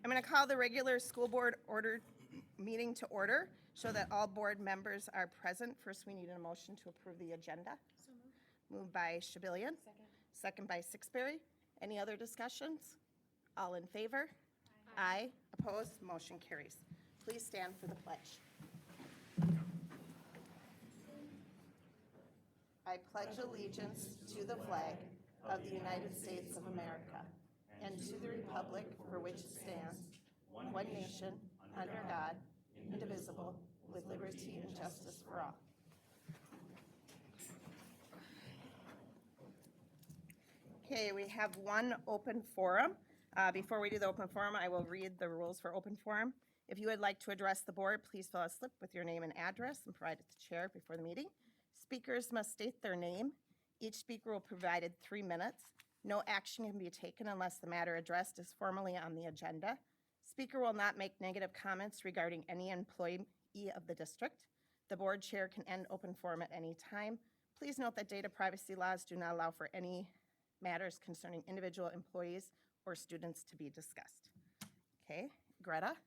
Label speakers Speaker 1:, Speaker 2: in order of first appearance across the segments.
Speaker 1: I'm going to call the regular school board meeting to order, so that all board members are present. First, we need a motion to approve the agenda.
Speaker 2: So moved.
Speaker 1: Moved by Shabilian.
Speaker 2: Second.
Speaker 1: Second by Sixberry. Any other discussions? All in favor? Aye. Opposed? Motion carries. Please stand for the pledge. I pledge allegiance to the flag of the United States of America and to the republic for which it stands, one nation, under God, indivisible, with liberty and justice for all. Okay, we have one open forum. Before we do the open forum, I will read the rules for open forum. If you would like to address the board, please fill out a slip with your name and address and provide it to the chair before the meeting. Speakers must state their name. Each speaker will be provided 3 minutes. No action can be taken unless the matter addressed is formally on the agenda. Speaker will not make negative comments regarding any employee of the district. The board chair can end open forum at any time. Please note that data privacy laws do not allow for any matters concerning individual employees or students to be discussed. Okay, Greta?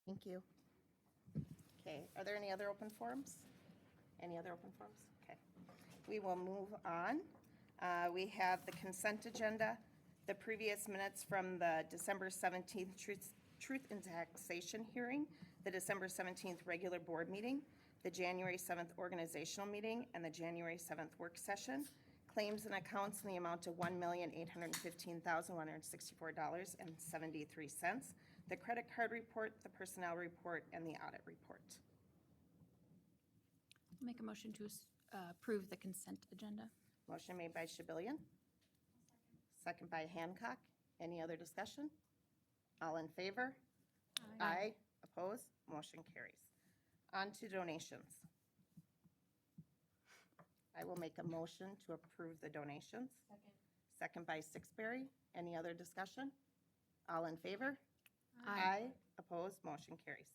Speaker 1: Thank you. Okay, are there any other open forums? Any other open forums? Okay. We will move on. We have the consent agenda, the previous minutes from the December 17th Truth and Taxation hearing, the December 17th regular board meeting, the January 7th organizational meeting, and the January 7th work session. Claims and accounts in the amount of $1,815,164.73. The credit card report, the personnel report, and the audit report.
Speaker 2: I'll make a motion to approve the consent agenda.
Speaker 1: Motion made by Shabilian. Second by Hancock. Any other discussion? All in favor? Aye. Opposed? Motion carries. On to donations. I will make a motion to approve the donations.
Speaker 2: Second.
Speaker 1: Second by Sixberry. Any other discussion? All in favor?
Speaker 2: Aye.
Speaker 1: Opposed? Motion carries.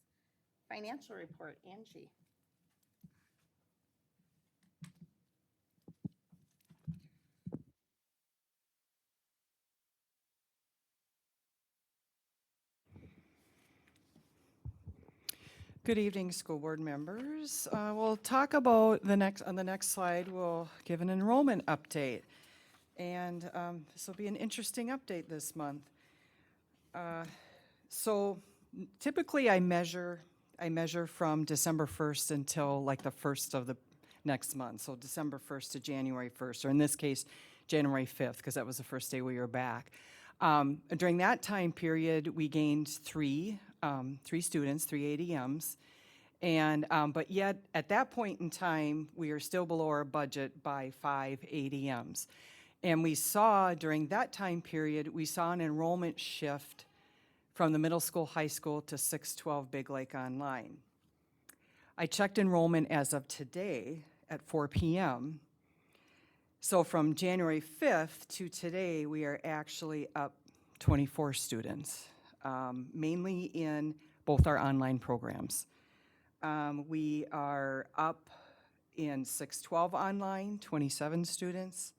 Speaker 1: Financial report, Angie.
Speaker 3: Good evening, school board members. We'll talk about on the next slide, we'll give an enrollment update. And this will be an interesting update this month. So typically I measure from December 1st until like the 1st of the next month. So December 1st to January 1st, or in this case, January 5th, because that was the first day we were back. During that time period, we gained three students, 3 ADMs. And, but yet, at that point in time, we are still below our budget by 5 ADMs. And we saw, during that time period, we saw an enrollment shift from the middle school, high school to 612 Big Lake Online. I checked enrollment as of today at 4 p.m. So from January 5th to today, we are actually up 24 students, mainly in both our online programs. We are up in 612 online, 27 students.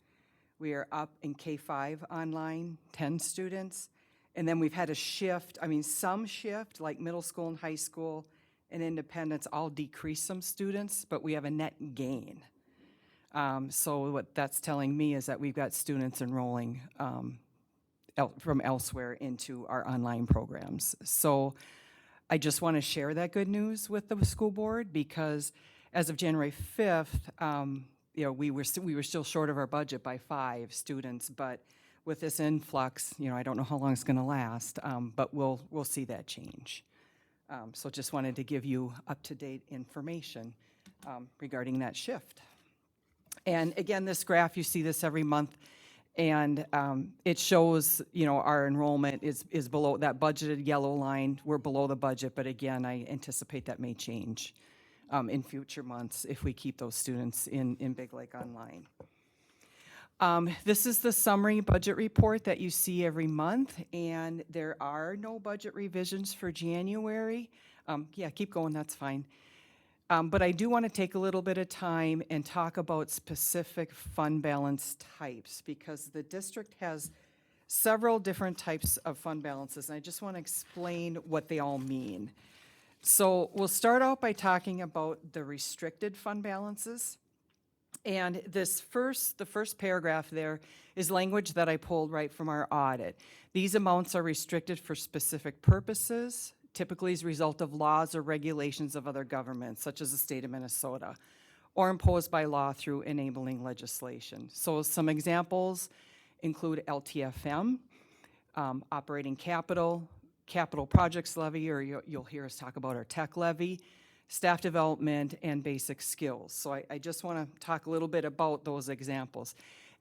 Speaker 3: We are up in K5 online, 10 students. And then we've had a shift, some shift, like middle school and high school and independence all decrease some students, but we have a net gain. So what that's telling me is that we've got students enrolling from elsewhere into our online programs. So I just want to share that good news with the school board, because as of January 5th, we were still short of our budget by 5 students, but with this influx, I don't know how long it's going to last, but we'll see that change. So just wanted to give you up-to-date information regarding that shift. And again, this graph, you see this every month, and it shows, our enrollment is below that budgeted yellow line. We're below the budget, but again, I anticipate that may change in future months if we keep those students in Big Lake Online. This is the summary budget report that you see every month, and there are no budget revisions for January. Yeah, keep going, that's fine. But I do want to take a little bit of time and talk about specific fund balance types, because the district has several different types of fund balances, and I just want to explain what they all mean. So we'll start out by talking about the restricted fund balances. And the first paragraph there is language that I pulled right from our audit. These amounts are restricted for specific purposes, typically as a result of laws or regulations of other governments, such as the state of Minnesota, or imposed by law through enabling legislation. So some examples include LTFM, operating capital, capital projects levy, or you'll hear us talk about our tech levy, staff development, and basic skills. So I just want to talk a little bit about those examples.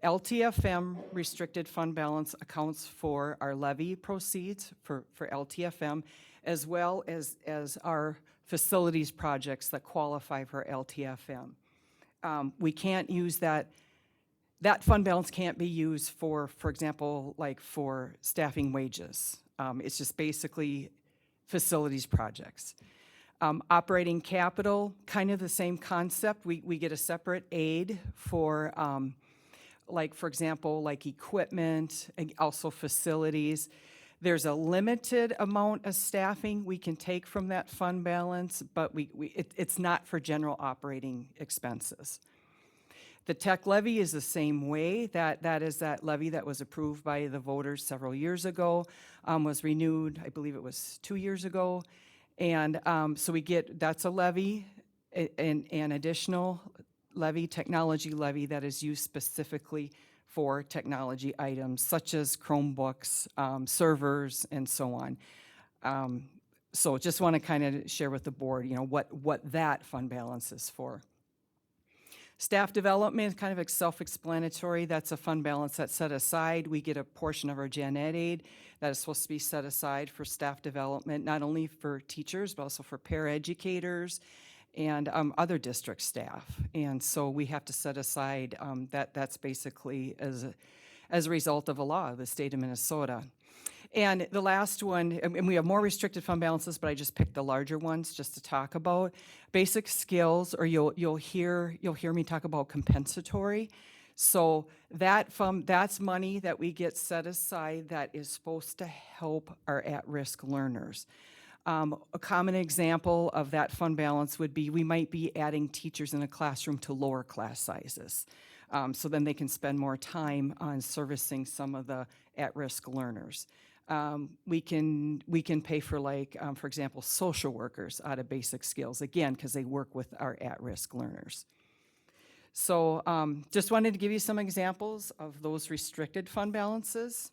Speaker 3: LTFM restricted fund balance accounts for our levy proceeds for LTFM, as well as our facilities projects that qualify for LTFM. We can't use that fund balance can't be used for example, like for staffing wages. It's just basically facilities projects. Operating capital, kind of the same concept. We get a separate aid for, like for example, like equipment, and also facilities. There's a limited amount of staffing we can take from that fund balance, but it's not for general operating expenses. The tech levy is the same way. That is that levy that was approved by the voters several years ago, was renewed, I believe it was 2 years ago. And so that's a levy, an additional levy, technology levy that is used specifically for technology items such as Chromebooks, servers, and so on. So just want to kind of share with the board, what that fund balance is for. Staff development is kind of self-explanatory. That's a fund balance that's set aside. We get a portion of our gen ed aid that is supposed to be set aside for staff development, not only for teachers, but also for paraeducators and other district staff. And so we have to set aside that's basically as a result of a law of the state of Minnesota. And the last one, and we have more restricted fund balances, but I just picked the larger ones just to talk about. Basic skills, or you'll hear me talk about compensatory. So that's money that we get set aside that is supposed to help our at-risk learners. A common example of that fund balance would be we might be adding teachers in a classroom to lower class sizes. So then they can spend more time on servicing some of the at-risk learners. We can pay for for example, social workers out of basic skills, again, because they work with our at-risk learners. So just wanted to give you some examples of those restricted fund balances.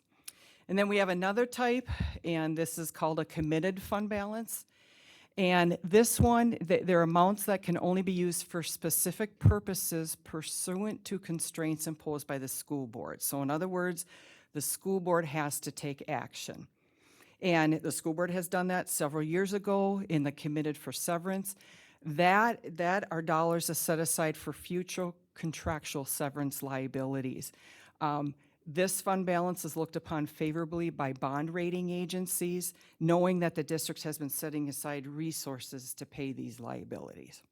Speaker 3: And then we have another type, and this is called a committed fund balance. And this one, there are amounts that can only be used for specific purposes pursuant to constraints imposed by the school board. So in other words, the school board has to take action. And the school board has done that several years ago in the committed for severance. That are dollars are set aside for future contractual severance liabilities. This fund balance is looked upon favorably by bond rating agencies, knowing that the district has been setting aside resources to pay these liabilities.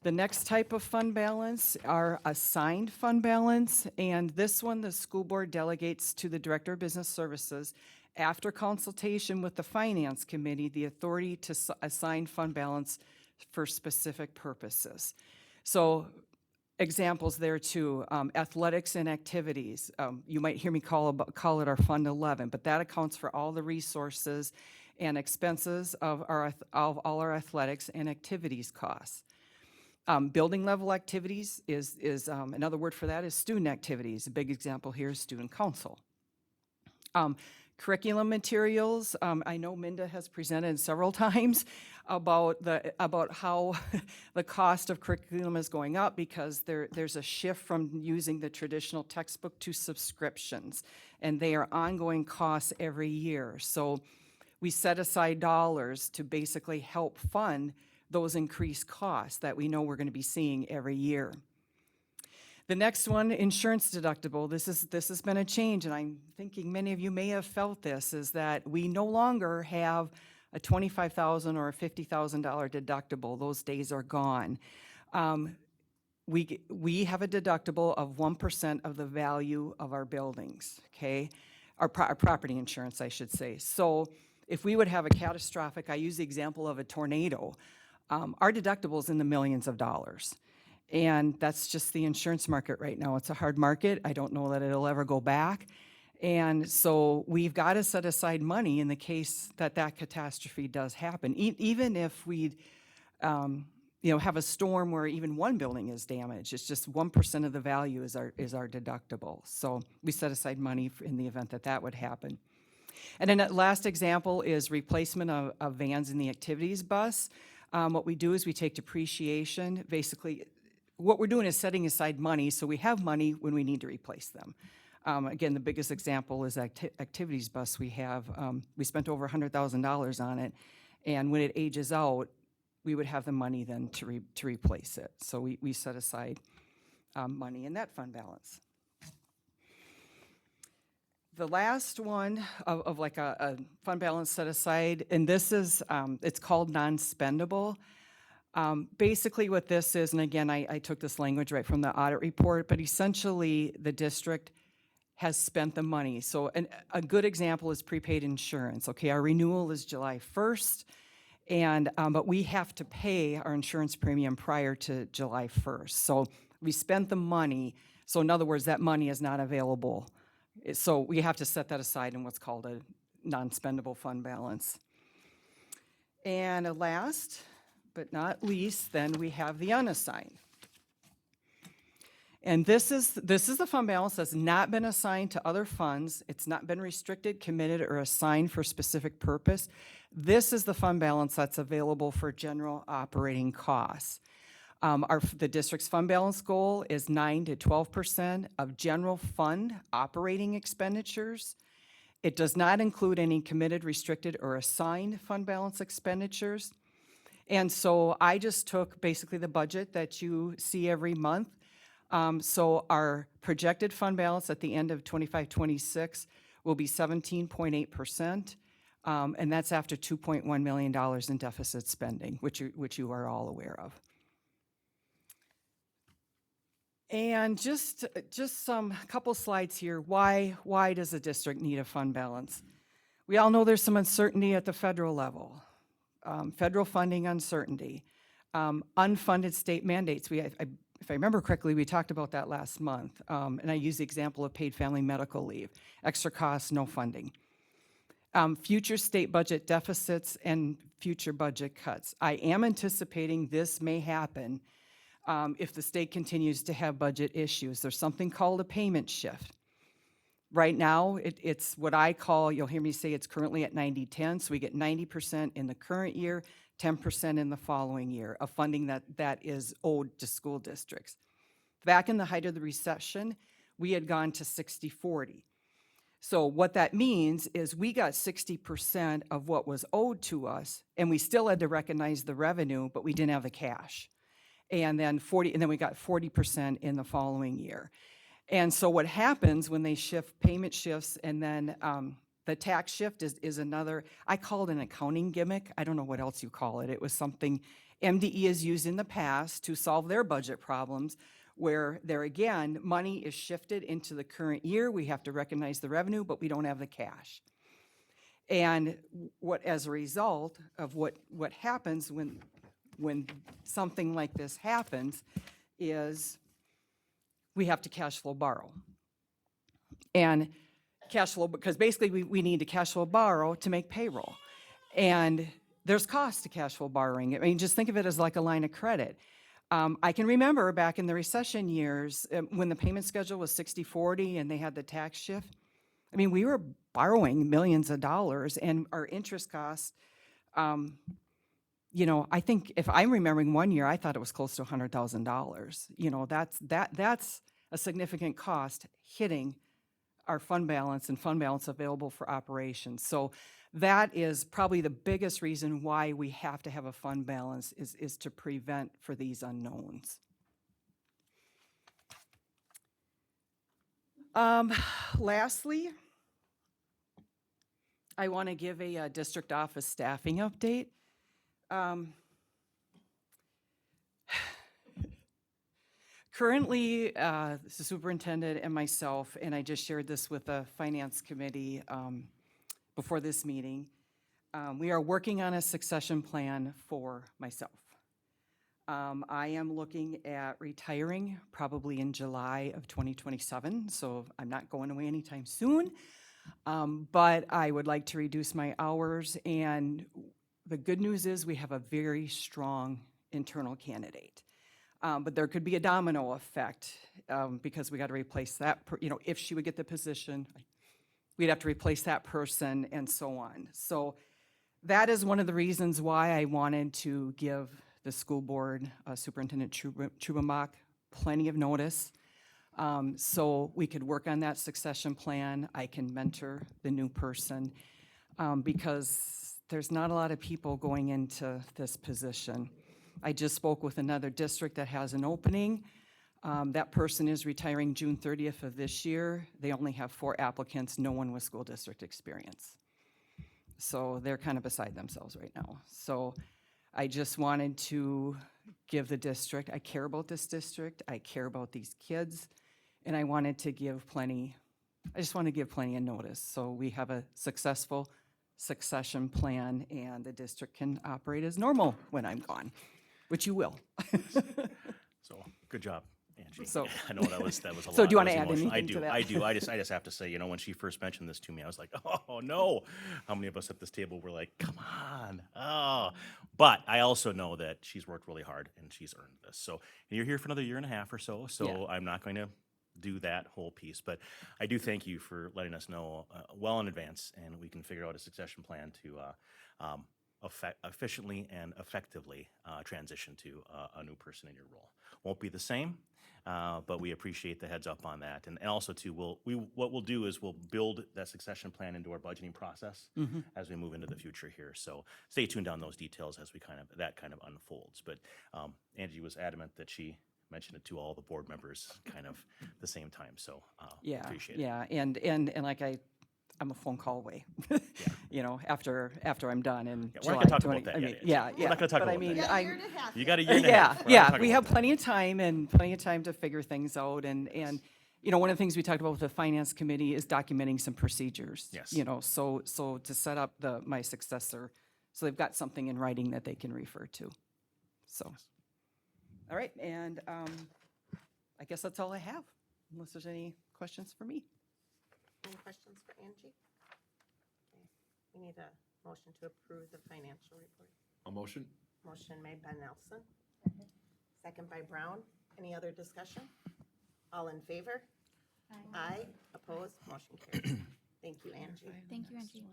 Speaker 3: The next type of fund balance are assigned fund balance, and this one the school board delegates to the Director of Business Services after consultation with the Finance Committee the authority to assign fund balance for specific purposes. So examples there too, athletics and activities. You might hear me call it our Fund 11, but that accounts for all the resources and expenses of all our athletics and activities costs. Building level activities is another word for that is student activities. A big example here is student council. Curriculum materials, I know Minda has presented several times about how the cost of curriculum is going up because there's a shift from using the traditional textbook to subscriptions, and they are ongoing costs every year. So we set aside dollars to basically help fund those increased costs that we know we're going to be seeing every year. The next one, insurance deductible. This has been a change, and I'm thinking many of you may have felt this, is that we no longer have a $25,000 or a $50,000 deductible. Those days are gone. We have a deductible of 1% of the value of our buildings, okay? Our property insurance, I should say. So if we would have a catastrophic, I use the example of a tornado, our deductible is in the millions of dollars. And that's just the insurance market right now. It's a hard market. I don't know that it'll ever go back. And so we've got to set aside money in the case that catastrophe does happen. Even if we, have a storm where even one building is damaged, it's just 1% of the value is our deductible. So we set aside money in the event that would happen. And then that last example is replacement of vans in the activities bus. What we do is we take depreciation. Basically, what we're doing is setting aside money, so we have money when we need to replace them. Again, the biggest example is activities bus we have. We spent over $100,000 on it, and when it ages out, we would have the money then to replace it. So we set aside money in that fund balance. The last one of like a fund balance set aside, and this is, it's called non-spendable. Basically what this is, and again, I took this language right from the audit report, but essentially the district has spent the money. So a good example is prepaid insurance. Okay, our renewal is July 1st, and but we have to pay our insurance premium prior to July 1st. So we spent the money, so in other words, that money is not available. So we have to set that aside in what's called a non-spendable fund balance. And last but not least, then we have the unassigned. And this is the fund balance that's not been assigned to other funds. It's not been restricted, committed, or assigned for a specific purpose. This is the fund balance that's available for general operating costs. The district's fund balance goal is 9 to 12% of general fund operating expenditures. It does not include any committed, restricted, or assigned fund balance expenditures. And so I just took basically the budget that you see every month. So our projected fund balance at the end of 25-26 will be 17.8%, and that's after $2.1 million in deficit spending, which you are all aware of. And just some couple slides here. Why does a district need a fund balance? We all know there's some uncertainty at the federal level, federal funding uncertainty, unfunded state mandates. If I remember correctly, we talked about that last month, and I used the example of paid family medical leave, extra costs, no funding. Future state budget deficits and future budget cuts. I am anticipating this may happen if the state continues to have budget issues. There's something called a payment shift. Right now, it's what I call, you'll hear me say it's currently at 90-10, so we get 90% in the current year, 10% in the following year of funding that is owed to school districts. Back in the height of the recession, we had gone to 60-40. So what that means is we got 60% of what was owed to us, and we still had to recognize the revenue, but we didn't have the cash. And then we got 40% in the following year. And so what happens when they shift, payment shifts, and then the tax shift is another, I call it an accounting gimmick. I don't know what else you call it. It was something MDE has used in the past to solve their budget problems, where there again, money is shifted into the current year. We have to recognize the revenue, but we don't have the cash. And as a result of what happens when something like this happens is we have to cash flow borrow. And cash flow, because basically we need to cash flow borrow to make payroll. And there's cost to cash flow borrowing. I mean, just think of it as like a line of credit. I can remember back in the recession years when the payment schedule was 60-40 and they had the tax shift. I mean, we were borrowing millions of dollars, and our interest costs, you know, I think if I'm remembering one year, I thought it was close to $100,000. You know, that's a significant cost hitting our fund balance and fund balance available for operations. So that is probably the biggest reason why we have to have a fund balance is to prevent for these unknowns. Lastly, I want to give a district office staffing update. Currently, the superintendent and myself, and I just shared this with the finance committee before this meeting, we are working on a succession plan for myself. I am looking at retiring probably in July of 2027, so I'm not going away anytime soon, but I would like to reduce my hours, and the good news is we have a very strong internal candidate. But there could be a domino effect because we got to replace that, if she would get the position, we'd have to replace that person and so on. So that is one of the reasons why I wanted to give the school board, Superintendent Trubenbach, plenty of notice so we could work on that succession plan. I can mentor the new person because there's not a lot of people going into this position. I just spoke with another district that has an opening. That person is retiring June 30th of this year. They only have 4 applicants, no one with school district experience. So they're kind of beside themselves right now. So I just wanted to give the district, I care about this district, I care about these kids, and I wanted to give plenty, I just want to give plenty of notice. So we have a successful succession plan and the district can operate as normal when I'm gone. Which you will.
Speaker 4: So, good job, Angie.
Speaker 3: So-
Speaker 4: I know that was a lot.
Speaker 3: So do you wanna
Speaker 4: That
Speaker 3: add
Speaker 4: was emotional.
Speaker 3: anything to that?
Speaker 4: I do. I just have to say, when she first mentioned this to me, I was like, oh no. How many of us at this table were like, come on. Oh. But I also know that she's worked really hard and she's earned this. So you're here for another year and a half or so. So
Speaker 3: Yeah.
Speaker 4: I'm not going to do that whole piece. But I do thank you for letting us know well in advance, and we can figure out a succession plan to efficiently and effectively transition to a new person in your role. Won't be the same, but we appreciate the heads up on that. And also too, what we'll do is we'll build that succession plan into our budgeting process as we move into the future here. So stay tuned on those details as that kind of unfolds. But Angie was adamant that she mentioned it to all the board members kind of the same time. So
Speaker 3: Yeah,
Speaker 4: appreciate it.
Speaker 3: yeah, and like I'm a phone call away, after I'm done in
Speaker 4: Yeah, we're
Speaker 3: July.
Speaker 4: not gonna talk
Speaker 3: 20
Speaker 4: about that
Speaker 3: I
Speaker 4: yet,
Speaker 3: mean,
Speaker 4: Angie.
Speaker 3: yeah,
Speaker 4: We're
Speaker 3: yeah.
Speaker 4: not gonna talk
Speaker 3: but I
Speaker 4: about
Speaker 3: mean,
Speaker 4: that.
Speaker 1: Yeah, year and a half.
Speaker 4: You got a year and a half. We're not
Speaker 3: Yeah,
Speaker 4: talking
Speaker 3: we
Speaker 4: about
Speaker 3: have
Speaker 4: that.
Speaker 3: plenty of time and plenty of time to figure things out, and you know, one of the things we talked about with the finance committee is documenting some procedures.
Speaker 4: Yes.
Speaker 3: You know, so to set up my successor, so they've got something in writing that they can refer to. So, all right, and I guess that's all I have, unless there's any questions for me.
Speaker 1: Any questions for Angie? Okay. We need a motion to approve the financial report.
Speaker 5: A motion?
Speaker 1: Motion made by Nelson. Second by Brown. Any other discussion? All in favor? Aye. Opposed? Motion carries. Thank you, Angie.
Speaker 2: Thank you, Angie.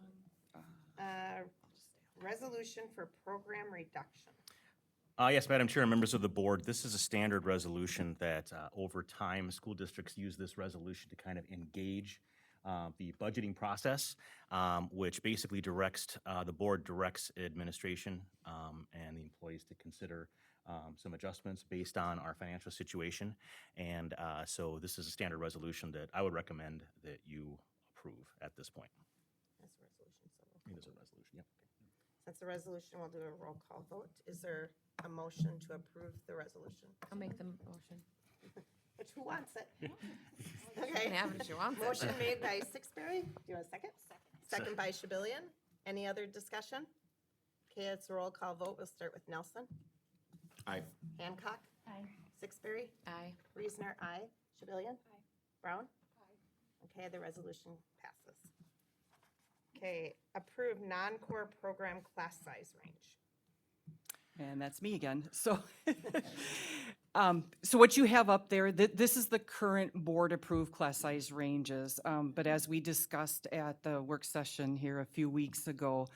Speaker 1: Resolution for program reduction.
Speaker 4: Yes, Madam Chair and members of the board, this is a standard resolution that over time, school districts use this resolution to kind of engage the budgeting process, which basically directs, the board directs administration and the employees to consider some adjustments based on our financial situation. And so this is a standard resolution that I would recommend that you approve at this point.
Speaker 1: That's a resolution, so
Speaker 4: It is a resolution, yep.
Speaker 1: since the resolution, we'll do a roll call vote. Is there a motion to approve the resolution?
Speaker 6: I'll make the motion.
Speaker 1: Which, who wants it?
Speaker 6: You
Speaker 1: Okay.
Speaker 6: can have it if she wants it.
Speaker 1: Motion made by Sixberry. Do you want a second? Second by Shabilian. Any other discussion? Okay, it's a roll call vote. We'll start with Nelson.
Speaker 5: Aye.
Speaker 1: Hancock.
Speaker 2: Aye.
Speaker 1: Sixberry.
Speaker 6: Aye.
Speaker 1: Reesner, aye. Shabilian. Brown. Okay, the resolution passes. Okay, approve non-core program class size range.
Speaker 3: And that's me again. So, so what you have up there, this is the current board-approved class size ranges. But as we discussed at the work session here a few weeks ago,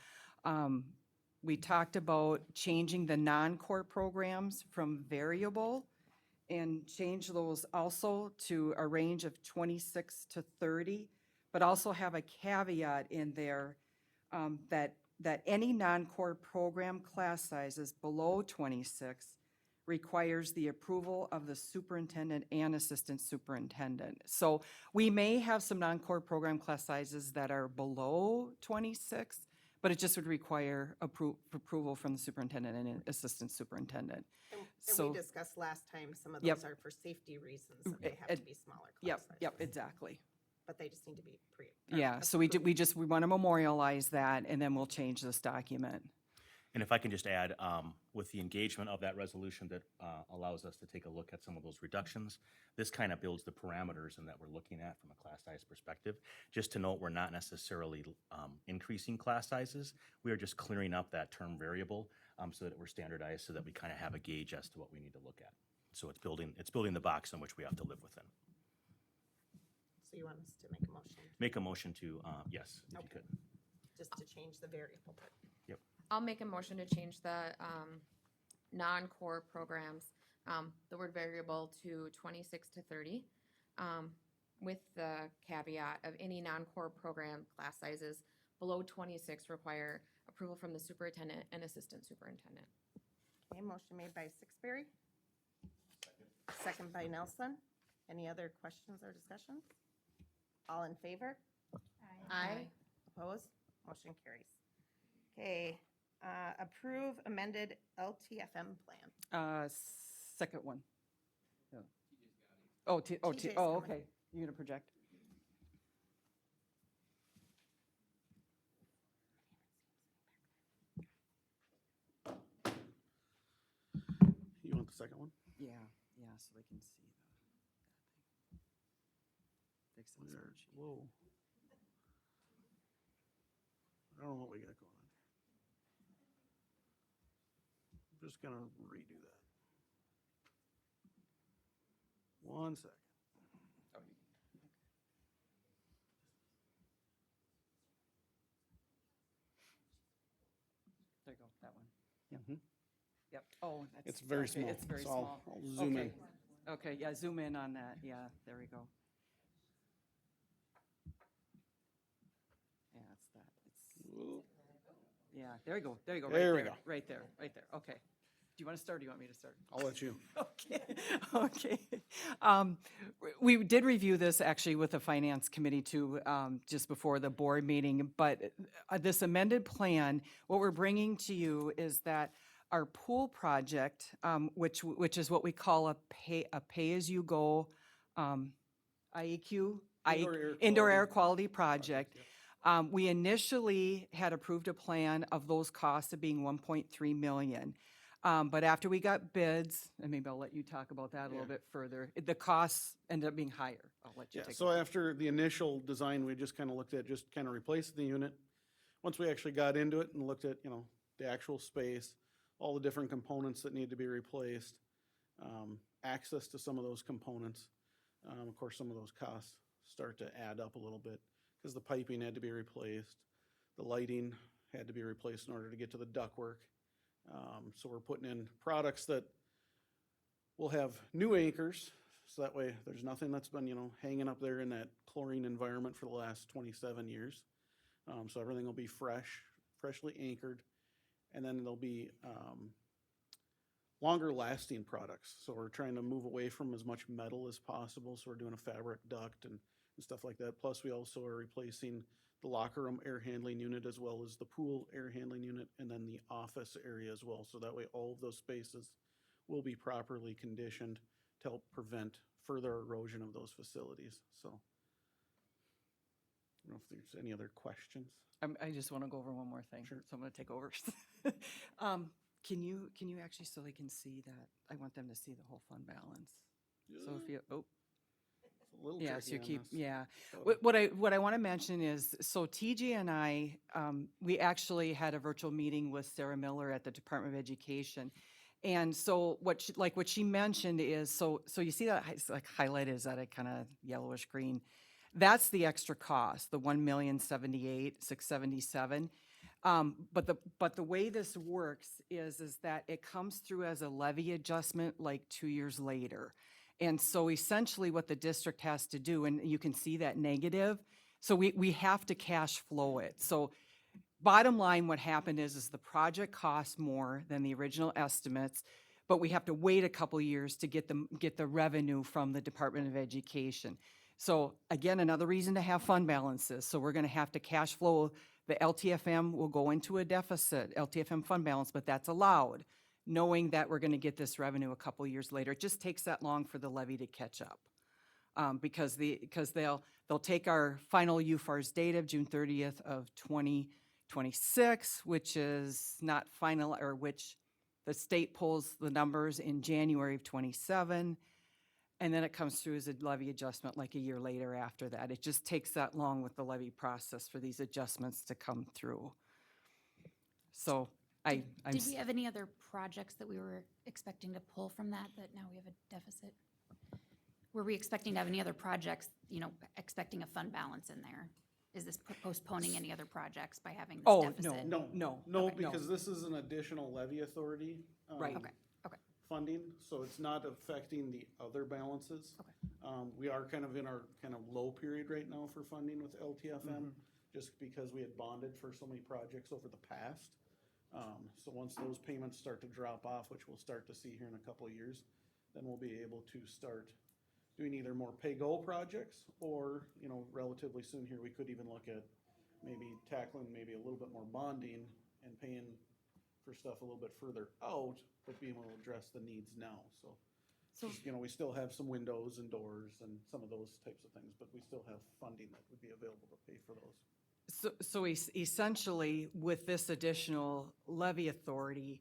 Speaker 3: we talked about changing the non-core programs from variable and change those also to a range of 26 to 30, but also have a caveat in there that any non-core program class sizes below 26 requires the approval of the superintendent and assistant superintendent. So we may have some non-core program class sizes that are below 26, but it just would require approval from the superintendent and assistant superintendent.
Speaker 1: And
Speaker 3: So-
Speaker 1: we discussed last time, some of
Speaker 3: Yep.
Speaker 1: those are for safety reasons. that They have to be smaller class
Speaker 3: Yep,
Speaker 1: sizes.
Speaker 3: yep, exactly.
Speaker 1: But they just need to be
Speaker 3: Yeah, so we want to memorialize that, and then we'll change this document.
Speaker 4: And if I can just add, with the engagement of that resolution that allows us to take a look at some of those reductions, this kind of builds the parameters and that we're looking at from a class size perspective. Just to note, we're not necessarily increasing class sizes. We are just clearing up that term variable so that we're standardized, so that we kind of have a gauge as to what we need to look at. So it's building the box in which we have to live within.
Speaker 1: So you want us to make a motion
Speaker 4: Make a motion to, yes, if you
Speaker 1: Okay.
Speaker 4: could.
Speaker 1: just to change the variable part?
Speaker 6: I'll make a motion to change the non-core programs, the word variable to 26 to 30, with the caveat of any non-core program class sizes below 26 require approval from the superintendent and assistant superintendent.
Speaker 1: Okay, motion made by Sixberry. Second by Nelson. Any other questions or discussions? All in favor? Aye. Opposed? Motion carries. Okay, approve amended LTFM plan.
Speaker 3: Second one. Yeah. Oh,
Speaker 1: TJ's
Speaker 3: oh,
Speaker 1: coming.
Speaker 3: okay. You gonna project?
Speaker 5: You want the second one?
Speaker 3: Yeah, yeah, so they can see the. Fix this
Speaker 5: Where-
Speaker 3: spreadsheet.
Speaker 5: Whoa. I don't know what we got going on. I'm just gonna redo that. One second.
Speaker 3: Oh, you- okay. There you go, that one. Yep.
Speaker 5: Mhm.
Speaker 3: Yep, oh, that's.
Speaker 5: It's very
Speaker 3: okay,
Speaker 5: small.
Speaker 3: It's very
Speaker 5: So I'll-
Speaker 3: small.
Speaker 5: I'll zoom in.
Speaker 3: Okay. Okay, yeah, zoom in on that, yeah, there we go. Yeah, it's that, it's,
Speaker 5: Whoa.
Speaker 3: yeah, there you go, there you go.
Speaker 5: There
Speaker 3: right
Speaker 5: we go.
Speaker 3: Right there, okay. Do you want to start or do you want me to start?
Speaker 5: I'll let you.
Speaker 3: Okay, okay. We did review this actually with the finance committee too, just before the board meeting. But this amended plan, what we're bringing to you is that our pool project, which is what we call a pay-as-you-go IEQ,
Speaker 5: Indoor
Speaker 3: Indoor Air
Speaker 5: Quality
Speaker 3: Quality Project.
Speaker 5: Project,
Speaker 3: We initially had approved a plan of those costs of being 1.3 million. But after we got bids, and maybe I'll let you talk about that a little
Speaker 5: Yeah.
Speaker 3: bit further, the costs ended up being higher. I'll let you
Speaker 5: Yeah,
Speaker 3: take
Speaker 5: so
Speaker 3: over.
Speaker 5: after the initial design, we just kind of looked at just kind of replacing the unit. Once we actually got into it and looked at, the actual space, all the different components that need to be replaced, access to some of those components. Of course, some of those costs start to add up a little bit because the piping had to be replaced. The lighting had to be replaced in order to get to the ductwork. So we're putting in products that will have new anchors. So that way there's nothing that's been, hanging up there in that chlorine environment for the last 27 years. So everything will be freshly anchored. And then there'll be longer lasting products. So we're trying to move away from as much metal as possible. So we're doing a fabric duct and stuff like that. Plus we also are replacing the locker room air handling unit as well as the pool air handling unit and then the office area as well. So that way all of those spaces will be properly conditioned to help prevent further erosion of those facilities. So I don't know if there's any other questions.
Speaker 3: I just want to go over one more thing.
Speaker 5: Sure.
Speaker 3: So I'm going to take over. Can you actually, so they can see that? I want them to see the whole fund balance. So if you, oh,
Speaker 5: It's a little
Speaker 3: yeah, so you
Speaker 5: tricky on
Speaker 3: keep,
Speaker 5: this.
Speaker 3: yeah.
Speaker 5: So-
Speaker 3: What I want to mention is, so TJ and I, we actually had a virtual meeting with Sarah Miller at the Department of Education. And so what she mentioned is, so you see that it's like highlighted, is that a kind of yellowish green? That's the extra cost, the 1,078,677. But the way this works is that it comes through as a levy adjustment like 2 years later. And so essentially what the district has to do, and you can see that negative, so we have to cash flow it. So bottom line, what happened is the project costs more than the original estimates, but we have to wait a couple years to get the revenue from the Department of Education. So again, another reason to have fund balances. So we're gonna have to cash flow. The LTFM will go into a deficit, LTFM fund balance, but that's allowed, knowing that we're gonna get this revenue a couple years later. It just takes that long for the levy to catch up. Because they'll take our final UFARS date of June 30th of 2026, which is not final, or which the state pulls the numbers in January of 27. And then it comes through as a levy adjustment like a year later after that. It just takes that long with the levy process for these adjustments to come through. So I'm.
Speaker 2: Did we have any other projects that we were expecting to pull from that now we have a deficit? Were we expecting to have any other projects, expecting a fund balance in there? Is this postponing any other projects by having this
Speaker 3: Oh,
Speaker 2: deficit?
Speaker 3: no.
Speaker 5: No, because this is an additional levy authority.
Speaker 3: Right.
Speaker 2: Okay, okay.
Speaker 5: Funding, so it's not affecting the other balances.
Speaker 2: Okay.
Speaker 5: We are kind of in our kind of low period right now for funding with LTFM, just because we had bonded for so many projects over the past. So once those payments start to drop off, which we'll start to see here in a couple of years, then we'll be able to start doing either more pay-go projects or, relatively soon here, we could even look at maybe tackling maybe a little bit more bonding and paying for stuff a little bit further out, but being able to address the needs now, so. Just, we still have some windows and doors and some of those types of things, but we still have funding that would be available to pay for those.
Speaker 3: So essentially, with this additional levy authority,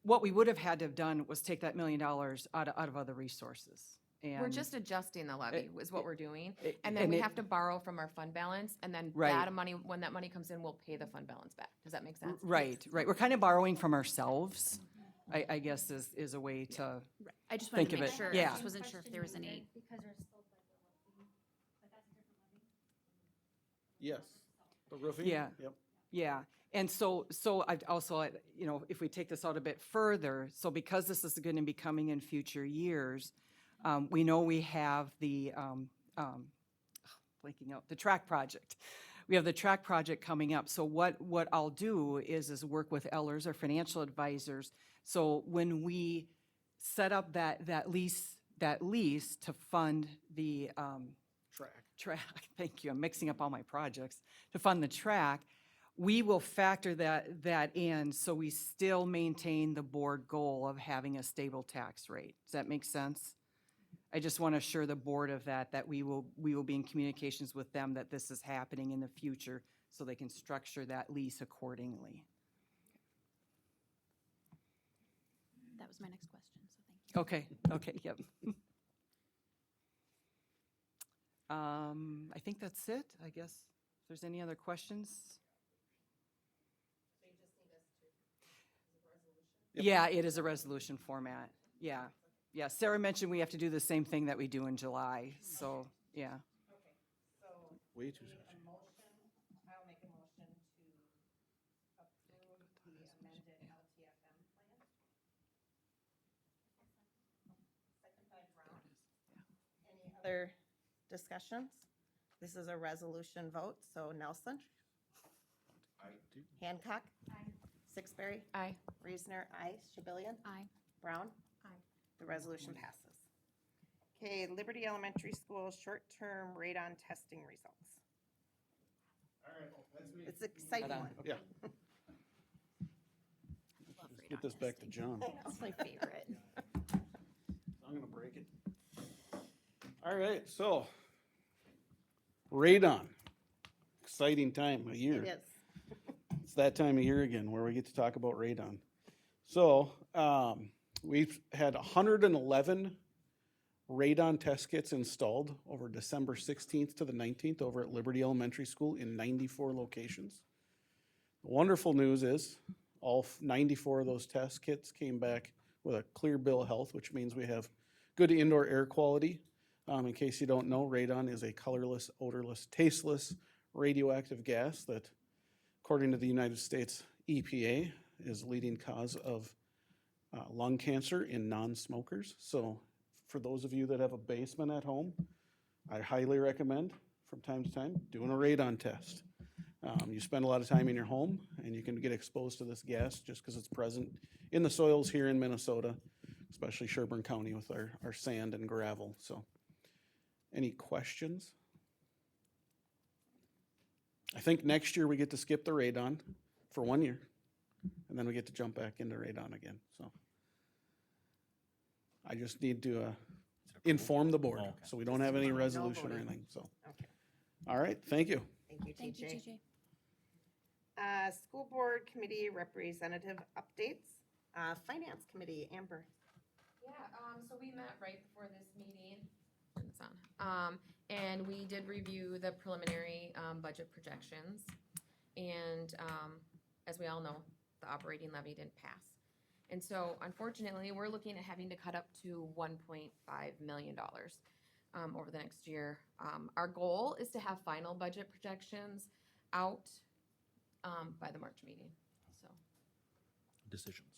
Speaker 3: what we would have had to have done was take that $1 million out of other resources.
Speaker 6: We're
Speaker 3: And-
Speaker 6: just adjusting the levy is what we're doing.
Speaker 3: it-
Speaker 6: And then
Speaker 3: and
Speaker 6: we
Speaker 3: it-
Speaker 6: have to borrow from our fund balance and then
Speaker 3: Right.
Speaker 6: that money, when that money comes in, we'll pay the fund balance back. Does that make sense?
Speaker 3: Right. We're kind of borrowing from ourselves, I guess is a way to,
Speaker 2: Right. I just wanted
Speaker 3: Think
Speaker 2: to
Speaker 3: of
Speaker 2: make
Speaker 3: it,
Speaker 2: sure.
Speaker 3: yeah.
Speaker 2: I just wasn't sure if there was any.
Speaker 7: Because there's still like the roofing, but that's a different levy.
Speaker 5: Yes, the roofing?
Speaker 3: Yeah.
Speaker 5: Yep.
Speaker 3: yeah. And so I'd also, if we take this out a bit further, so because this is going to be coming in future years, we know we have the, blanking out, the track project. We have the track project coming up. So what I'll do is work with Ellers, our financial advisors. So when we set up that lease to fund the track, thank you, I'm mixing up all my projects, to fund the track, we will factor that in so we still maintain the board goal of having a stable tax rate. Does that make sense? I just want to assure the board of that we will be in communications with them that this is happening in the future so they can structure that lease accordingly.
Speaker 2: That was my next question, so thank you.
Speaker 3: Okay, yep. I think that's it, I guess. If there's any other questions?
Speaker 5: Yep.
Speaker 3: Yeah, it is a resolution format, yeah. Yeah, Sarah mentioned we have to do the same thing that we do in July, so, yeah.
Speaker 5: Way too
Speaker 1: Need
Speaker 5: soon.
Speaker 1: a motion, I'll make a motion to approve the amended LTFM plan. Second by Brown. Any other discussions? This is a resolution vote, so Nelson? Hancock? Sixberry?
Speaker 6: Aye.
Speaker 1: Reesner, aye. Shabilian?
Speaker 2: Aye.
Speaker 1: Brown?
Speaker 6: Aye.
Speaker 1: The resolution passes. Okay, Liberty Elementary School short-term radon testing results. It's an exciting one.
Speaker 5: Yeah,
Speaker 2: Love
Speaker 5: let's
Speaker 2: radon
Speaker 5: get this back to
Speaker 2: testing.
Speaker 5: John.
Speaker 2: That's my favorite.
Speaker 5: I'm gonna break it. All right, so radon, exciting time of year.
Speaker 1: It is.
Speaker 5: It's that time of year again where we get to talk about radon. So, we've had 111 radon test kits installed over December 16th to the 19th over at Liberty Elementary School in 94 locations. The wonderful news is all 94 of those test kits came back with a clear bill of health, which means we have good indoor air quality. In case you don't know, radon is a colorless, odorless, tasteless, radioactive gas that, according to the United States EPA, is leading cause of lung cancer in non-smokers. So for those of you that have a basement at home, I highly recommend from time to time doing a radon test. You spend a lot of time in your home and you can get exposed to this gas just because it's present in the soils here in Minnesota, especially Sherburne County with our sand and gravel. So any questions? I think next year we get to skip the radon for 1 year, and then we get to jump back into radon again, so. I just need to inform the board,
Speaker 4: Oh, okay.
Speaker 5: so we don't have any
Speaker 1: No
Speaker 5: resolution or
Speaker 1: voting.
Speaker 5: anything, so.
Speaker 1: Okay,
Speaker 5: All right, thank you.
Speaker 1: thank you,
Speaker 2: Thank you,
Speaker 1: TJ.
Speaker 2: TJ.
Speaker 1: School Board Committee Representative updates. Finance Committee, Amber.
Speaker 6: Yeah, so we met right before this meeting. Turn this on. And we did review the preliminary, budget projections. And, as we all know, the operating levy didn't pass. And so unfortunately, we're looking at having to cut up to $1.5 million, over the next year. Our goal is to have final budget projections out, by the March meeting, so.
Speaker 4: Decisions.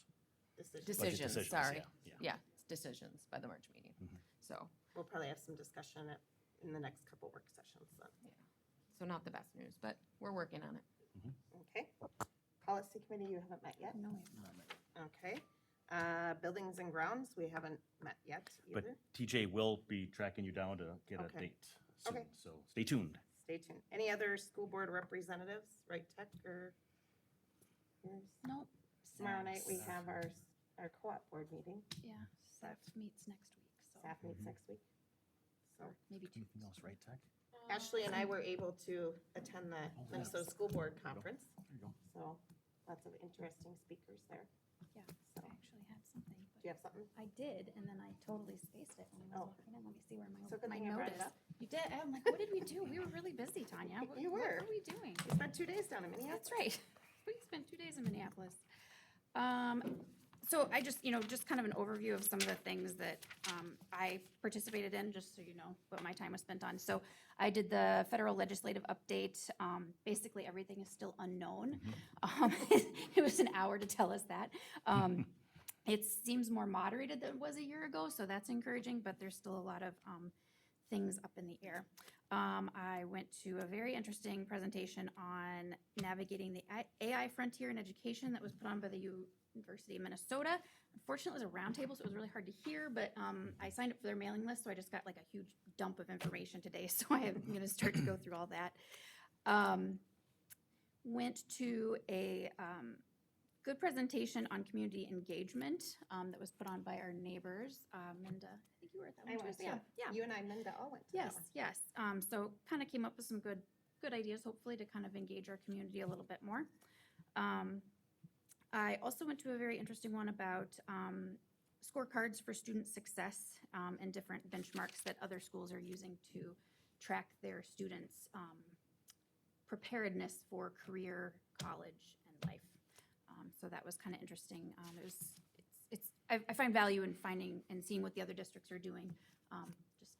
Speaker 4: Budget
Speaker 6: Decisions,
Speaker 4: decisions,
Speaker 6: sorry.
Speaker 4: yeah.
Speaker 6: Yeah, decisions by the March meeting,
Speaker 4: Mhm.
Speaker 6: so.
Speaker 1: We'll probably have some discussion in the next couple work sessions then.
Speaker 6: So not the best news, but we're working on it.
Speaker 1: Okay. Policy Committee, you haven't met yet?
Speaker 2: No, we have not.
Speaker 1: Okay. Buildings and Grounds, we haven't met yet
Speaker 4: But
Speaker 1: either.
Speaker 4: TJ will be tracking you down to get a
Speaker 1: Okay.
Speaker 4: date soon,
Speaker 1: Okay.
Speaker 4: so stay tuned.
Speaker 1: Stay tuned. Any other school board representatives, right, Tech or yours?
Speaker 2: Nope.
Speaker 1: Tomorrow night, we
Speaker 2: Staff's-
Speaker 1: have our co-op board meeting.
Speaker 2: Yeah, staff meets next week, so
Speaker 1: Staff meets next week. So
Speaker 2: maybe two.
Speaker 4: Anything else, right, Tech?
Speaker 1: Ashley and I were able to attend the
Speaker 4: Oh,
Speaker 1: Minnesota
Speaker 4: yes.
Speaker 1: School Board
Speaker 4: There you go.
Speaker 1: Conference,
Speaker 4: There you go.
Speaker 1: so lots of interesting speakers there.
Speaker 2: Yeah,
Speaker 1: So,
Speaker 2: I actually had something,
Speaker 1: do you
Speaker 2: but
Speaker 1: have something?
Speaker 2: I did, and then I totally spaced it when I
Speaker 1: Oh.
Speaker 2: was walking in. Let me see where
Speaker 1: So good
Speaker 2: my
Speaker 1: thing I brought
Speaker 2: note
Speaker 1: it
Speaker 2: is.
Speaker 1: up.
Speaker 2: You did? I'm like, what did we do? We were really busy, Tanya. What-
Speaker 1: You were.
Speaker 2: What were we doing?
Speaker 1: We spent 2 days down in Minneapolis.
Speaker 2: That's right. We spent 2 days in Minneapolis. So I just, just kind of an overview of some of the things that I participated in, just so you know what my time was spent on. So I did the federal legislative update. Basically, everything is still unknown. It was an hour to tell us that. It seems more moderated than it was a year ago, so that's encouraging, but there's still a lot of things up in the air. I went to a very interesting presentation on navigating the AI frontier in education that was put on by the University of Minnesota. Unfortunately, it was a roundtable, so it was really hard to hear, but I signed up for their mailing list, so I just got like a huge dump of information today, so I'm going to start to go through all that. Went to a good presentation on community engagement that was put on by our neighbors. Minda, I think you were at that
Speaker 1: I
Speaker 2: one
Speaker 1: went
Speaker 2: too.
Speaker 1: to,
Speaker 2: so Yeah,
Speaker 1: you and I, Minda, all went to that
Speaker 2: yes,
Speaker 1: one.
Speaker 2: yes. So kind of came up with some good ideas, hopefully, to kind of engage our community a little bit more. I also went to a very interesting one about scorecards for student success and different benchmarks that other schools are using to track their students' preparedness for career, college, and life. So that was kind of interesting. I find value in finding and seeing what the other districts are doing. Just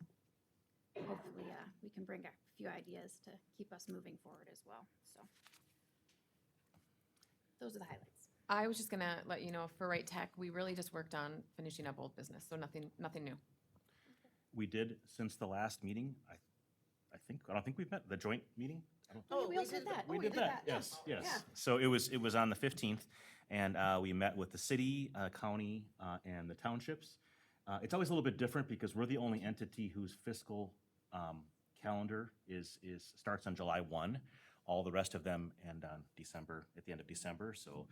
Speaker 2: hopefully we can bring a few ideas to keep us moving forward as well. So those are the highlights.
Speaker 6: I was just gonna let you know, for Right Tech, we really just worked on finishing up old business, so nothing new.
Speaker 4: We did, since the last meeting, I don't think we've met, the joint meeting? I don't-
Speaker 2: Oh, yeah, we also did that.
Speaker 4: We did that, yes, yes.
Speaker 1: Yeah.
Speaker 4: So it was on the 15th, and we met with the city, county, and the townships. It's always a little bit different because we're the only entity whose fiscal calendar starts on July 1. All the rest of them end on at the end of December. So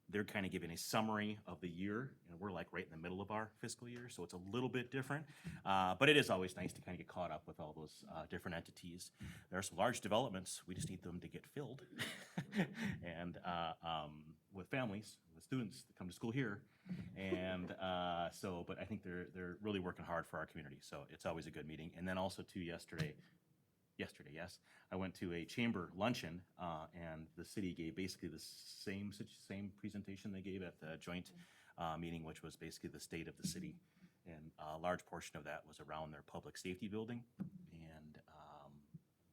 Speaker 4: they're kind of giving a summary of the year, and we're like right in the middle of our fiscal year, so it's a little bit different. But it is always nice to kind of get caught up with all those different entities. There are some large developments. We just need them to get filled. And with families, with students that come to school here. And but I think they're really working hard for our community. So it's always a good meeting. And then also too, yesterday, yes, I went to a chamber luncheon, and the city gave basically the same presentation they gave at the joint meeting, which was basically the state of the city. And a large portion of that was around their public safety building and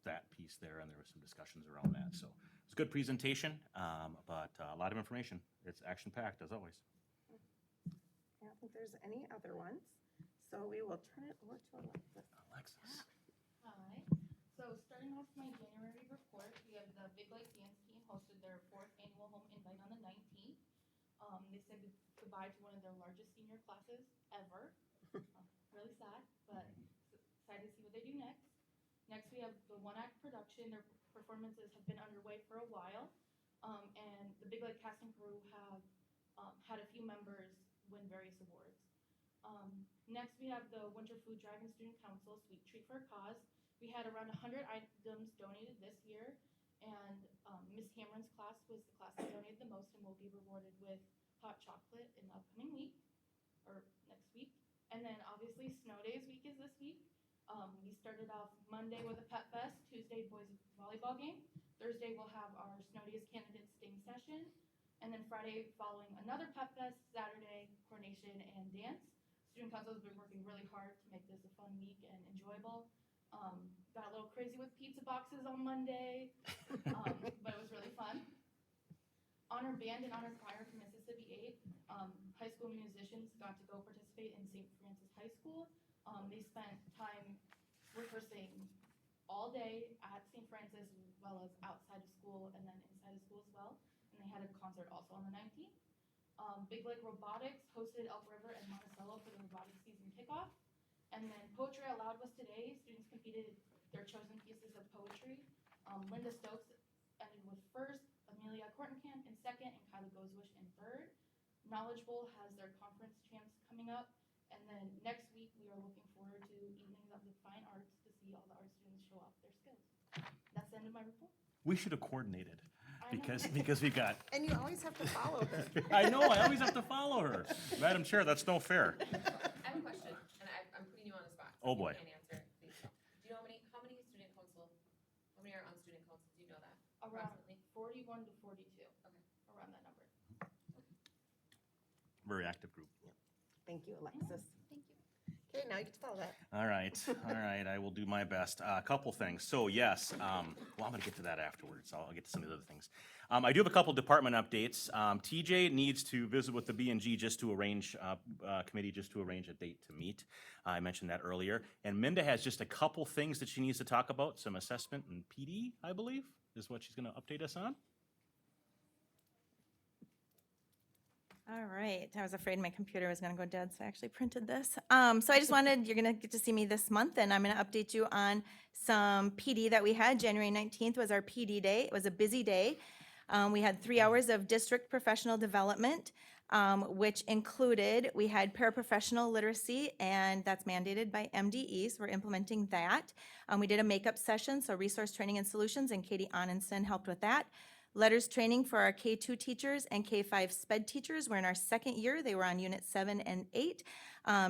Speaker 4: that piece there, and there was some discussions around that. So it's a good presentation, but a lot of information. It's action-packed, as always.
Speaker 1: I don't think there's any other ones, so we will turn it over to Alexis.
Speaker 4: Alexis.
Speaker 7: Hi. So starting off my January report, we have the Big Lake Dance Team hosted their 4th annual home invite on the 19th. They said goodbye to one of their largest senior classes ever. Really sad, but excited to see what they do next. Next, we have the One Act production. Their performances have been underway for a while, and the Big Lake casting crew have had a few members win various awards. Next, we have the Winter Food Drive and Student Council Sweet Treat for a Cause. We had around 100 items donated this year, and Ms. Cameron's class was the class that donated the most and will be rewarded with hot chocolate in the upcoming week, or next week. And then obviously Snow Days week is this week. We started off Monday with a pep fest, Tuesday boys volleyball game. Thursday we'll have our Snow Days candidate sting session, and then Friday following another pep fest, Saturday coordination and dance. Student Council has been working really hard to make this a fun week and enjoyable. Got a little crazy with pizza boxes on Monday, but it was really fun. Honor Band and Honor Choir from Mississippi 8. High school musicians got to go participate in St. Francis High School. They spent time rehearsing all day at St. Francis as well as outside of school and then inside of school as well. And they had a concert also on the 19th. Big Lake Robotics hosted Elk River and Monticello for the robotics season kickoff. And then Poetry Out Loud was today. Students competed their chosen pieces of poetry. Linda Stokes ended with first, Amelia Kortenkamp in second, and Kyla Gozwish in third. Knowledge Bowl has their conference champs coming up. And then next week, we are looking forward to Evenings of the Fine Arts to see all the art students show off their skills. That's the end of my report.
Speaker 4: We should have coordinated
Speaker 6: I know.
Speaker 4: because we've got.
Speaker 1: And you always have to follow her.
Speaker 4: I know, I always have to follow her. Madam Chair, that's no fair.
Speaker 6: I have a question, and I'm putting you on the spot. so
Speaker 4: Oh,
Speaker 6: if you
Speaker 4: boy.
Speaker 6: can't answer, please don't. Do you know how many how many are on student council? Do you know that?
Speaker 7: Around
Speaker 6: Approximately?
Speaker 7: 41 to 42.
Speaker 6: Okay.
Speaker 7: Around that number.
Speaker 4: Very active group.
Speaker 1: Thank you, Alexis.
Speaker 2: Thank you.
Speaker 1: Okay, now you get to follow that.
Speaker 4: All right, I will do my best. A couple things. So yes, well, I'm gonna get to that afterwards. I'll get to some of the other things. I do have a couple department updates. TJ needs to visit with the B&G just to arrange, committee just to arrange a date to meet. I mentioned that earlier. And Minda has just a couple things that she needs to talk about, some assessment and PD, I believe, is what she's gonna update us on.
Speaker 8: All right, I was afraid my computer was gonna go dead, so I actually printed this. So I just wanted, you're gonna get to see me this month, and I'm gonna update you on some PD that we had. January 19th was our PD day. It was a busy day. We had 3 hours of district professional development, which included, we had paraprofessional literacy, and that's mandated by MDE, so we're implementing that. We did a makeup session, so resource training and solutions, and Katie Anensen helped with that. Letters training for our K-2 teachers and K-5 SPED teachers. We're in our second year. They were on Unit 7 and 8.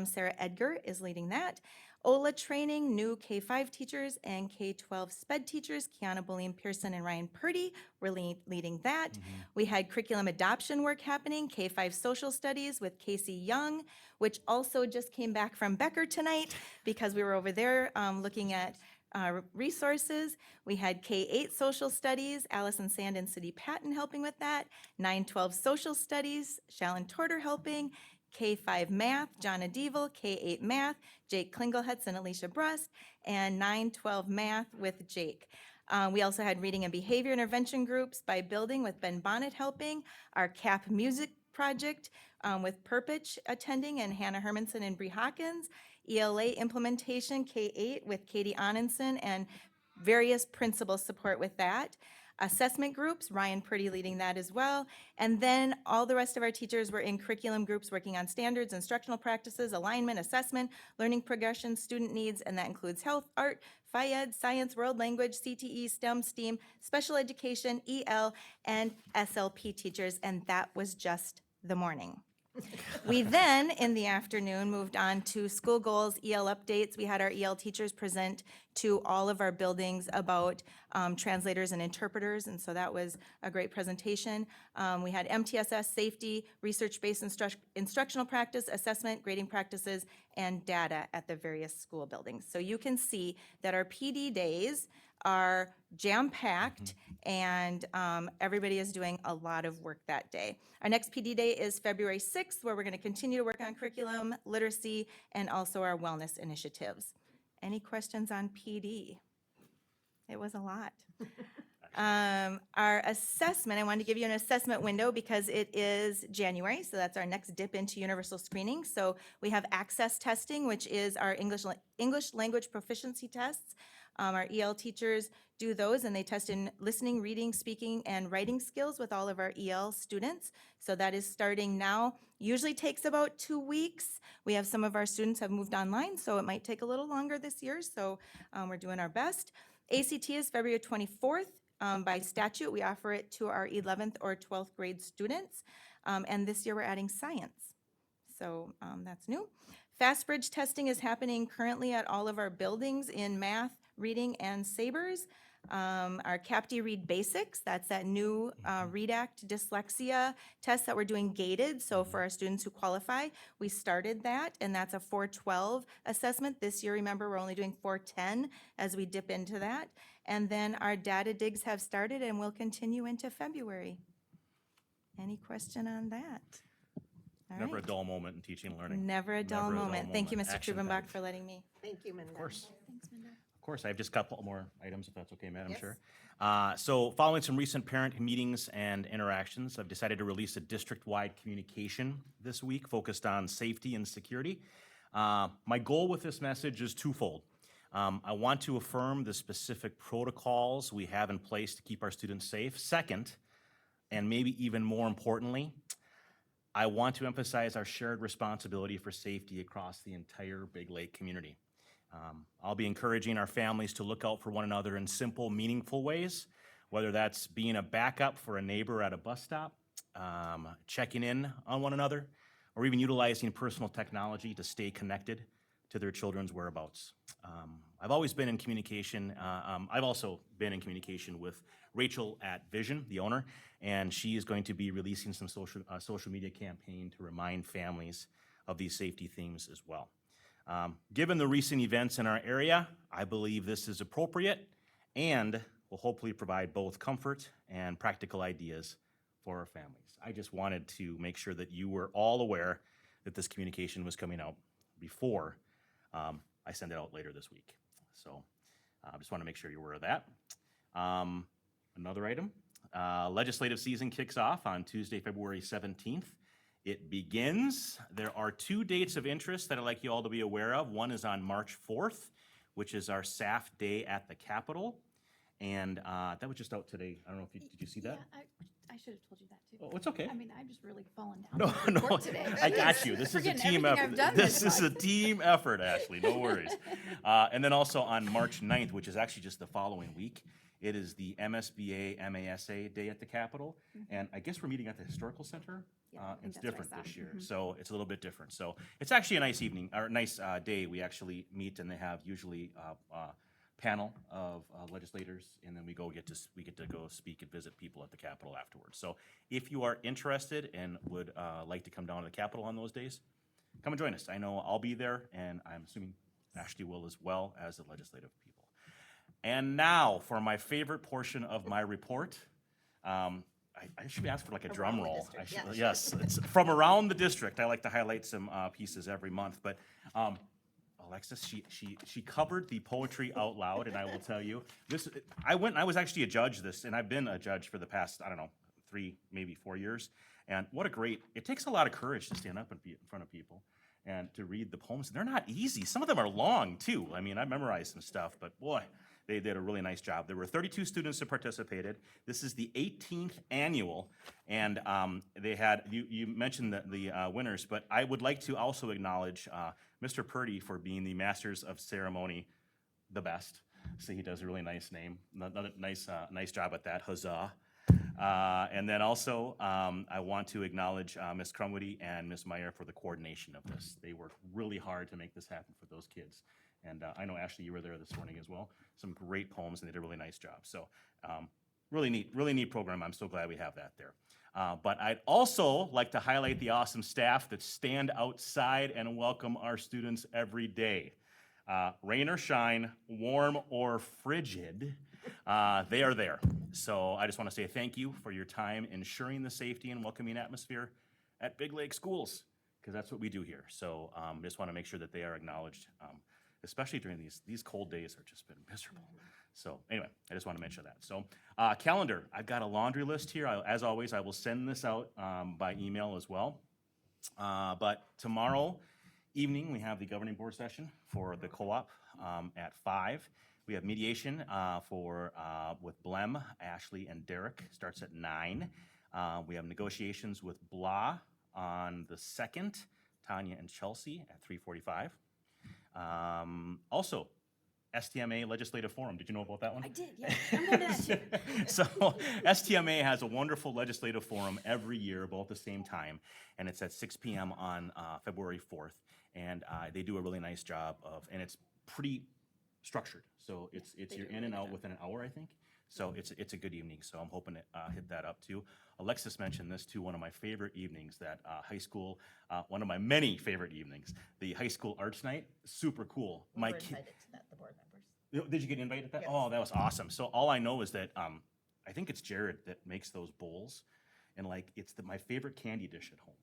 Speaker 8: Sarah Edgar is leading that. OLA training, new K-5 teachers and K-12 SPED teachers. Kiana Boleyn Pearson and Ryan Purdy were leading that. We had curriculum adoption work happening, K-5 social studies with Casey Young, which also just came back from Becker tonight because we were over there looking at resources. We had K-8 social studies, Allison Sand and Cindy Patton helping with that. 9-12 social studies, Shallon Torter helping. K-5 math, John Adevil. K-8 math, Jake Klingelhetz and Alicia Brust. And 9-12 math with Jake. We also had reading and behavior intervention groups by building with Ben Bonnet helping. Our CAP music project with Perpich attending and Hannah Hermanson and Bree Hawkins. ELA implementation, K-8 with Katie Anensen and various principal support with that. Assessment groups, Ryan Purdy leading that as well. And then all the rest of our teachers were in curriculum groups working on standards, instructional practices, alignment, assessment, learning progression, student needs, and that includes health, art, Phi-Ed, science, world language, CTE, STEM, STEAM, special education, EL, and SLP teachers, and that was just the morning. We then, in the afternoon, moved on to school goals, EL updates. We had our EL teachers present to all of our buildings about translators and interpreters, and so that was a great presentation. We had MTSS, safety, research-based instructional practice, assessment, grading practices, and data at the various school buildings. So you can see that our PD days are jam-packed, and everybody is doing a lot of work that day. Our next PD day is February 6th, where we're going to continue to work on curriculum, literacy, and also our wellness initiatives. Any questions on PD? It was a lot. Our assessment, I wanted to give you an assessment window because it is January, so that's our next dip into universal screening. So we have access testing, which is our English language proficiency tests. Our EL teachers do those, and they test in listening, reading, speaking, and writing skills with all of our EL students. So that is starting now. Usually takes about 2 weeks. We have some of our students have moved online, so it might take a little longer this year, so we're doing our best. ACT is February 24th. By statute, we offer it to our 11th or 12th grade students, and this year we're adding science. So that's new. FastBridge testing is happening currently at all of our buildings in math, reading, and SABRS. Our CAPTI Read Basics, that's that new READACT dyslexia test that we're doing gated. So for our students who qualify, we started that, and that's a 412 assessment. This year, remember, we're only doing 410 as we dip into that. And then our data digs have started and will continue into February. Any question on that? All
Speaker 4: Never a
Speaker 8: right.
Speaker 4: dull moment in teaching and learning.
Speaker 8: Never a dull
Speaker 4: Never a dull
Speaker 8: moment. Thank you,
Speaker 4: moment.
Speaker 8: Mr.
Speaker 4: Action
Speaker 8: Trubenbach,
Speaker 4: packed.
Speaker 8: for letting me.
Speaker 1: Thank you, Minda.
Speaker 4: Of course.
Speaker 2: Thanks, Minda.
Speaker 4: Of course, I have just a couple more items, if that's okay, Madam
Speaker 1: Yes.
Speaker 4: Chair. So following some recent parent meetings and interactions, I've decided to release a district-wide communication this week focused on safety and security. My goal with this message is twofold. I want to affirm the specific protocols we have in place to keep our students safe. Second, and maybe even more importantly, I want to emphasize our shared responsibility for safety across the entire Big Lake community. I'll be encouraging our families to look out for one another in simple, meaningful ways, whether that's being a backup for a neighbor at a bus stop, checking in on one another, or even utilizing personal technology to stay connected to their children's whereabouts. I've always been in communication. I've also been in communication with Rachel at Vision, the owner, and she is going to be releasing some social media campaign to remind families of these safety themes as well. Given the recent events in our area, I believe this is appropriate and will hopefully provide both comfort and practical ideas for our families. I just wanted to make sure that you were all aware that this communication was coming out before I send it out later this week. So I just want to make sure you're aware of that. Another item, legislative season kicks off on Tuesday, February 17th. It begins. There are 2 dates of interest that I'd like you all to be aware of. One is on March 4th, which is our SAF Day at the Capitol. And that was just out today. I don't know if did you see that?
Speaker 2: Yeah, I should have told you that too.
Speaker 4: Oh, it's okay.
Speaker 2: I mean, I've just really fallen down.
Speaker 4: No,
Speaker 2: with the
Speaker 4: no,
Speaker 2: report today.
Speaker 4: I got you. This is a
Speaker 2: Forgetting
Speaker 4: team
Speaker 2: everything
Speaker 4: effort.
Speaker 2: I've done
Speaker 4: This
Speaker 2: this
Speaker 4: is a
Speaker 2: month.
Speaker 4: team effort, Ashley. No worries. And then also on March 9th, which is actually just the following week, it is the MSBA MASA Day at the Capitol. And I guess we're meeting at the Historical Center.
Speaker 2: Mm-hmm. Yeah, I think
Speaker 4: It's
Speaker 2: that's what I
Speaker 4: different
Speaker 2: saw.
Speaker 4: this year,
Speaker 2: Mhm.
Speaker 4: so it's a little bit different. So it's actually a nice evening, or a nice day. We actually meet, and they have usually panel of legislators, and then we get to go speak and visit people at the Capitol afterwards. So if you are interested and would like to come down to the Capitol on those days, come and join us. I know I'll be there, and I'm assuming Ashley will as well as the legislative people. And now for my favorite portion of my report. I should ask for like a drum
Speaker 1: Around the
Speaker 4: roll.
Speaker 1: district,
Speaker 4: I should-
Speaker 1: yeah.
Speaker 4: Yes, it's from around the district. I like to highlight some pieces every month, but Alexis, she covered the poetry out loud, and I will tell you, I was actually a judge and I've been a judge for the past, I don't know, 3, maybe 4 years. And it takes a lot of courage to stand up and be in front of people and to read the poems. They're not easy. Some of them are long too. I mean, I memorized some stuff, but boy, they did a really nice job. There were 32 students that participated. This is the 18th annual, and they had, you mentioned the winners, but I would like to also acknowledge Mr. Purdy for being the Masters of Ceremony, the best. So he does a really nice name, nice job at that, huzzah. And then also, I want to acknowledge Ms. Crumwoody and Ms. Meyer for the coordination of this. They worked really hard to make this happen for those kids. And I know, Ashley, you were there this morning as well. Some great poems, and they did a really nice job. So really neat program. I'm so glad we have that there. But I'd also like to highlight the awesome staff that stand outside and welcome our students every day. Rain or shine, warm or frigid, they are there. So I just want to say thank you for your time ensuring the safety and welcoming atmosphere at Big Lake Schools, because that's what we do here. So just want to make sure that they are acknowledged, especially during these cold days have just been miserable. So anyway, I just want to mention that. So calendar, I've got a laundry list here. As always, I will send this out by email as well. But tomorrow evening, we have the governing board session for the co-op at 5. We have mediation with Blem, Ashley, and Derek, starts at 9. We have negotiations with BLA on the 2nd, Tanya and Chelsea at 3:45. Also, STMA Legislative Forum. Did you know about that one?
Speaker 2: I did, yeah. I'm going to that too.
Speaker 4: So STMA has a wonderful legislative forum every year, both at the same time, and it's at 6 p.m. on February 4th. And they do a really nice job and it's pretty structured. So you're in and out within an hour, I think. So it's a good evening. So I'm hoping to hit that up too. Alexis mentioned this too, one of my favorite evenings, that high school, one of my many favorite evenings, the high school arts night, super cool.
Speaker 1: We were invited to that, the board members.
Speaker 4: Did you get invited to that?
Speaker 1: Yes.
Speaker 4: Oh, that was awesome. So all I know is that I think it's Jared that makes those bowls, and like it's my favorite candy dish at home.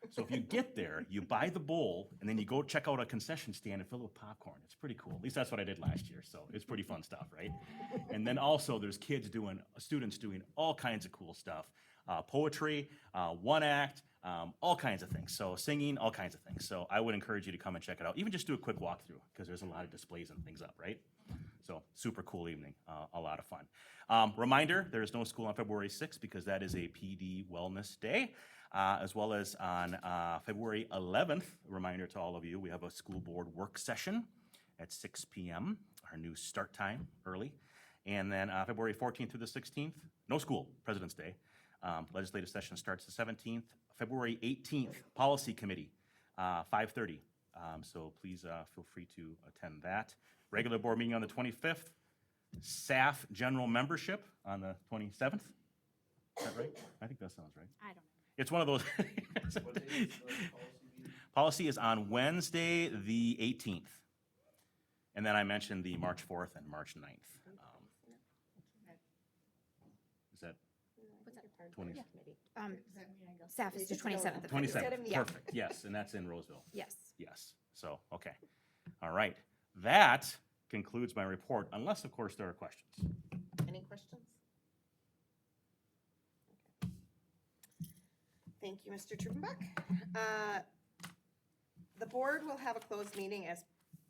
Speaker 4: So if you get there, you buy the bowl, and then you go check out a concession stand and fill it with popcorn. It's pretty cool. At least that's what I did last year. So it's pretty fun stuff, right? And then also there's students doing all kinds of cool stuff. Poetry, one act, all kinds of things. So singing, all kinds of things. So I would encourage you to come and check it out. Even just do a quick walkthrough, because there's a lot of displays and things up, right? So super cool evening, a lot of fun. Reminder, there is no school on February 6th because that is a PD Wellness Day. As well as on February 11th, reminder to all of you, we have a school board work session at 6 p.m., our new start time early. And then February 14th through the 16th, no school, President's Day. Legislative session starts the 17th. February 18th, Policy Committee, 5:30. So please feel free to attend that. Regular board meeting on the 25th. SAF general membership on the 27th. Is that right? I think that sounds right.
Speaker 2: I don't know.
Speaker 4: It's one of those. Policy is on Wednesday, the 18th. And then I mentioned the March 4th and March 9th. Is that
Speaker 2: What's that?
Speaker 4: 20?
Speaker 2: Staff is the 27th.
Speaker 4: 27th,
Speaker 1: Yeah.
Speaker 4: perfect, yes, and that's in Roseville.
Speaker 2: Yes.
Speaker 4: Yes, so, okay. All right, that concludes my report, unless, of course, there are questions.
Speaker 1: Any questions? Thank you, Mr. Trudenbach. The board will have a closed meeting as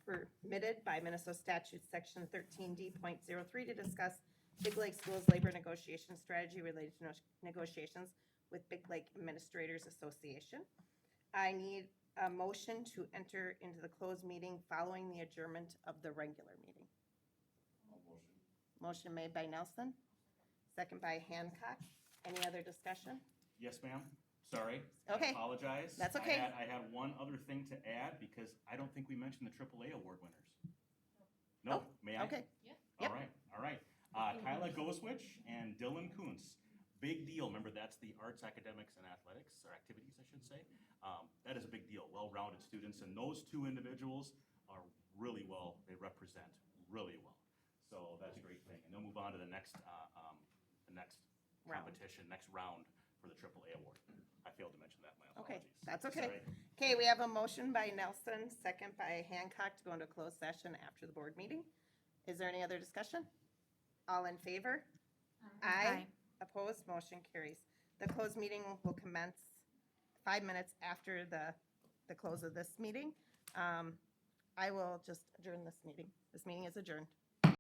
Speaker 1: permitted by Minnesota Statute Section 13D.03 to discuss Big Lake Schools Labor Negotiation Strategy related to negotiations with Big Lake Administrators Association. I need a motion to enter into the closed meeting following the adjournment of the regular meeting. Motion made by Nelson, second by Hancock. Any other discussion?
Speaker 4: Yes, ma'am. Sorry.
Speaker 1: Okay.
Speaker 4: I apologize.
Speaker 1: That's okay.
Speaker 4: I had one other thing to add because I don't think we mentioned the AAA award winners. No, may I?
Speaker 1: Okay,
Speaker 4: All right, all right. Kyla Goswich and Dylan Kuntz. Big deal. Remember, that's the arts, academics, and athletics, or activities, I should say. That is a big deal. Well-rounded students, and those two individuals are really well, they represent really well. So that's a great thing. And they'll move on to the next
Speaker 1: Round.
Speaker 4: competition, next round for the AAA award. I failed to mention that, my
Speaker 1: okay,
Speaker 4: apologies.
Speaker 1: that's okay.
Speaker 4: Sorry.
Speaker 1: Okay, we have a motion by Nelson, second by Hancock to go into closed session after the board meeting. Is there any other discussion? All in favor? Aye. Opposed? Motion carries. The closed meeting will commence 5 minutes after the close of this meeting. I will just adjourn this meeting. This meeting is adjourned.